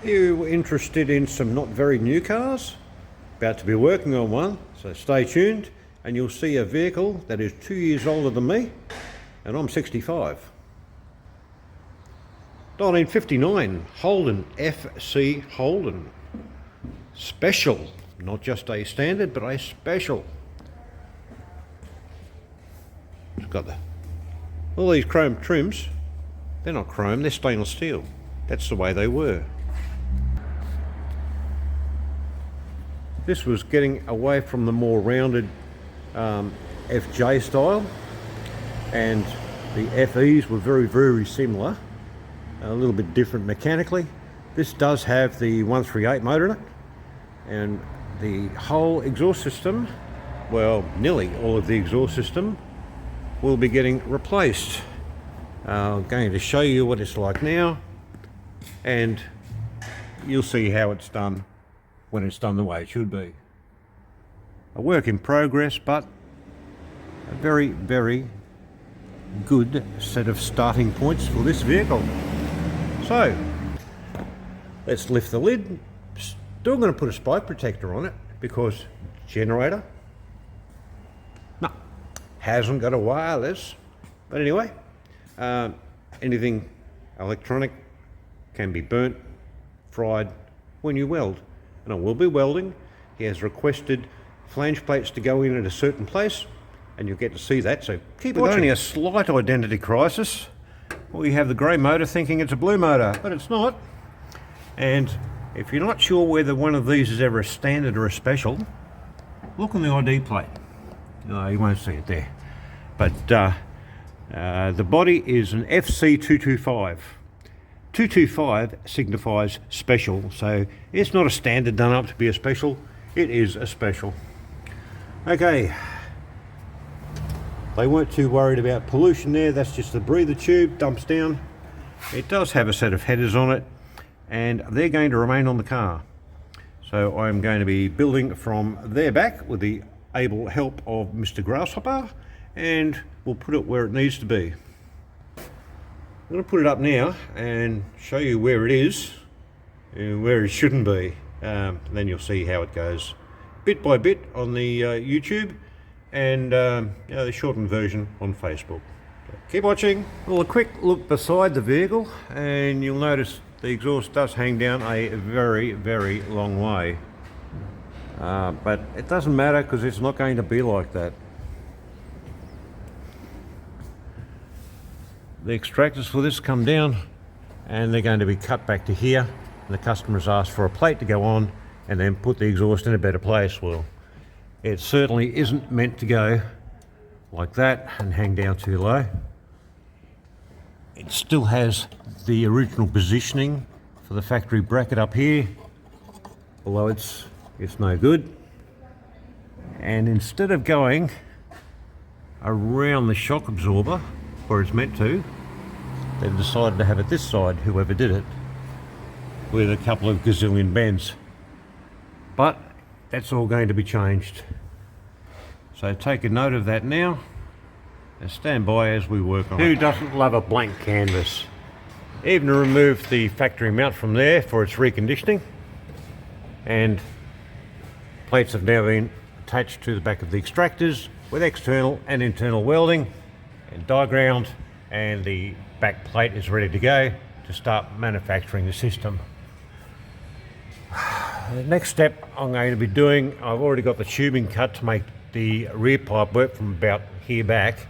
You interested in some not very new cars? About to be working on one, so stay tuned and you'll see a vehicle that is 2 years older than me, and I'm 65. 1959 Holden, FC Holden. Special, not just a standard, but a special. It's got all these chrome trims. They're not chrome, they're stainless steel. That's the way they were. This was getting away from the more rounded FJ style, and the FEs were very similar, a little bit different mechanically. This does have the 138 motor in it, and the whole exhaust system, well, nearly all of the exhaust system, will be getting replaced. I'm going to show you what it's like now, and you'll see how it's done when it's done the way it should be. A work in progress, but a very good set of starting points for this vehicle. So let's lift the lid. Still going to put a spike protector on it because generator, no, hasn't got a wireless. But anyway, anything electronic can be burnt, fried when you weld. And I will be welding. He has requested flange plates to go in at a certain place, and you'll get to see that, so keep watching. Only a slight identity crisis. We have the grey motor thinking it's a blue motor, but it's not. And if you're not sure whether one of these is ever a standard or a special, look on the ID plate. No, you won't see it there. But the body is an FC225. 225 signifies special, so it's not a standard done up to be a special, it is a special. Okay, they weren't too worried about pollution there, that's just the breather tube, dumps down. It does have a set of headers on it, and they're going to remain on the car. So I'm going to be building from their back with the able help of Mr. Grasshopper, and we'll put it where it needs to be. I'm going to put it up now and show you where it is and where it shouldn't be. Then you'll see how it goes bit by bit on the YouTube and the shortened version on Facebook. So keep watching. Well, a quick look beside the vehicle and you'll notice the exhaust does hang down a very long way. But it doesn't matter because it's not going to be like that. The extractors for this come down and they're going to be cut back to here, and the customer's asked for a plate to go on and then put the exhaust in a better place. Well, it certainly isn't meant to go like that and hang down too low. It still has the original positioning for the factory bracket up here, although it's no good. And instead of going around the shock absorber where it's meant to, they've decided to have it this side, whoever did it, with a couple of gazillion bends. But that's all going to be changed. So take a note of that now and stand by as we work on it. Who doesn't love a blank canvas? Even removed the factory mount from there for its reconditioning, and plates have now been attached to the back of the extractors with external and internal welding and die ground, and the back plate is ready to go to start manufacturing the system. The next step I'm going to be doing, I've already got the tubing cut to make the rear pipe work from about here back.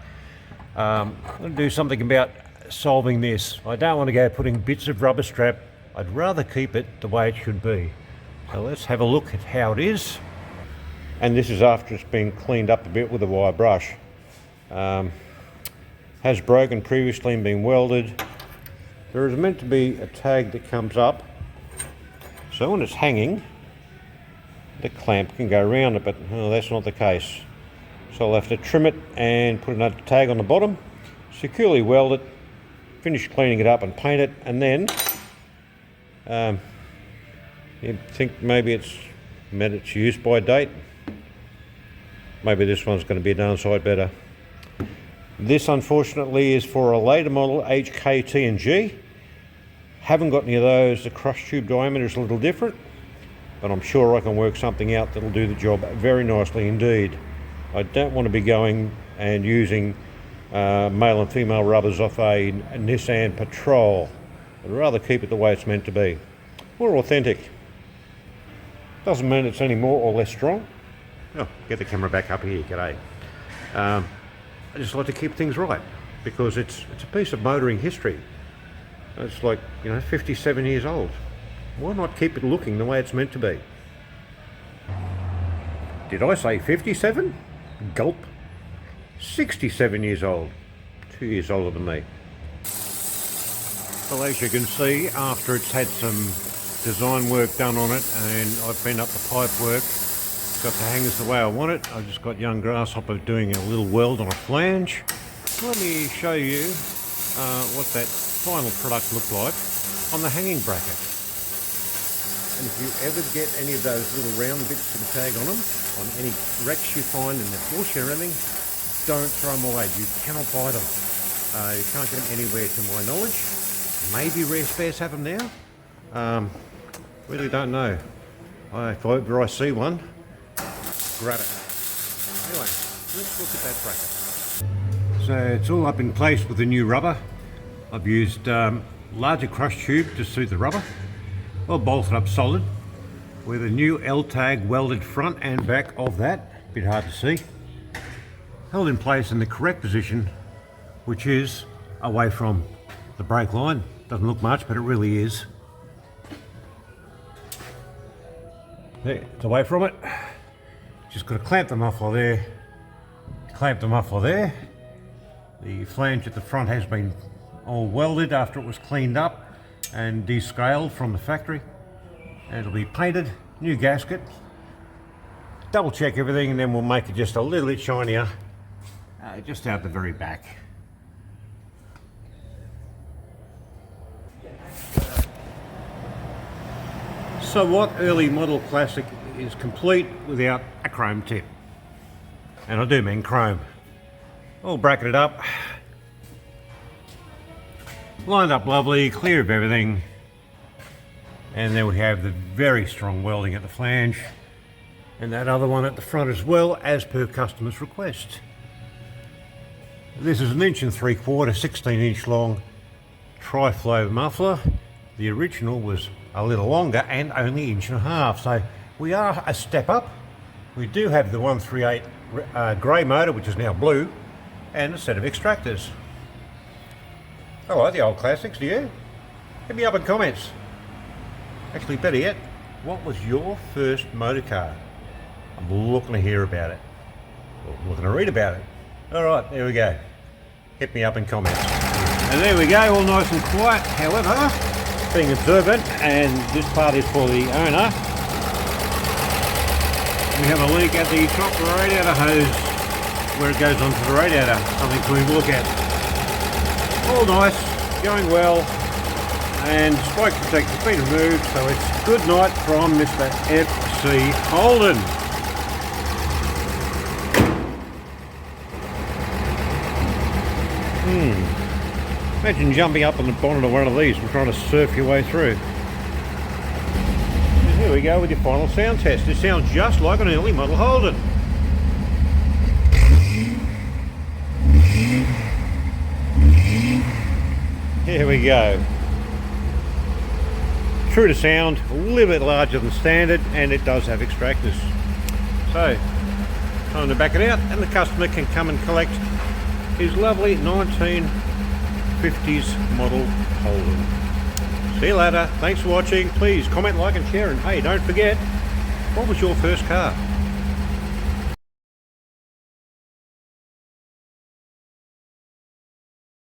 I'm going to do something about solving this. I don't want to go putting bits of rubber strap, I'd rather keep it the way it should be. So let's have a look at how it is. And this is after it's been cleaned up a bit with a wire brush. Has broken previously and been welded. There is meant to be a tag that comes up, so when it's hanging the clamp can go around it, but that's not the case. So I'll have to trim it and put another tag on the bottom, securely weld it, finish cleaning it up and paint it, and then you think maybe it's met its use by date. Maybe this one's going to be a darn sight better. This unfortunately is for a later model HKT&G. Haven't got any of those. The crush tube diameter is a little different, but I'm sure I can work something out that'll do the job very nicely indeed. I don't want to be going and using male and female rubbers off a Nissan Patrol. I'd rather keep it the way it's meant to be. More authentic. Doesn't mean it's any more or less strong. Oh, get the camera back up here, g'day. I just like to keep things right because it's a piece of motoring history. It's like, 57 years old. Why not keep it looking the way it's meant to be? Did I say 57? Gulp. 67 years old. 2 years older than me. Well, as you can see, after it's had some design work done on it and I've been up the pipe work, got the hangers the way I want it. I've just got young Grasshopper doing a little weld on a flange. Let me show you what that final product looked like on the hanging bracket. And if you ever get any of those little round bits with a tag on them, on any wrecks you find in the bush or anything, don't throw them away. You cannot buy them. You can't get them anywhere to my knowledge. Maybe Rare Spares have them now. Really don't know. If ever I see one, grab it. Anyway, let's look at that bracket. So it's all up in place with the new rubber. I've used larger crush tube to suit the rubber. All bolted up solid with a new L-tag welded front and back of that. Bit hard to see. Held in place in the correct position, which is away from the brake line. Doesn't look much, but it really is. There, it's away from it. Just got to clamp the muffler there. Clamp the muffler there. The flange at the front has been all welded after it was cleaned up and descaled from the factory. And it'll be painted, new gasket. Double check everything and then we'll make it just a little bit shinier. Just out the very back. So what early model classic is complete without a chrome tip? And I do mean chrome. All bracketed up. Lined up lovely, clear of everything. And then we have the very strong welding at the flange. And that other one at the front as well, as per customer's request. This is 1 3/4, 16-inch long tri-flow muffler. The original was a little longer and only 1.5 inches. So we are a step up. We do have the 138 grey motor, which is now blue, and a set of extractors. I like the old classics, do you? Hit me up in comments. Actually, better yet, what was your first motor car? I'm looking to hear about it. I'm looking to read about it. Alright, there we go. Hit me up in comments. And there we go, all nice and quiet. However, being observant, and this part is for the owner, we have a leak at the top radiator hose where it goes onto the radiator. Something to look at. All nice, going well, and spike protector's been removed, so it's good night from Mr. FC Holden. Imagine jumping up on the bonnet of one of these and trying to surf your way through. And here we go with your final sound test. It sounds just like an early model Holden. Here we go. True to sound, a little bit larger than standard, and it does have extractors. So, time to back it out, and the customer can come and collect his lovely 1950s model Holden. See you later. Thanks for watching. Please comment, like and share, and hey, don't forget, what was your first car?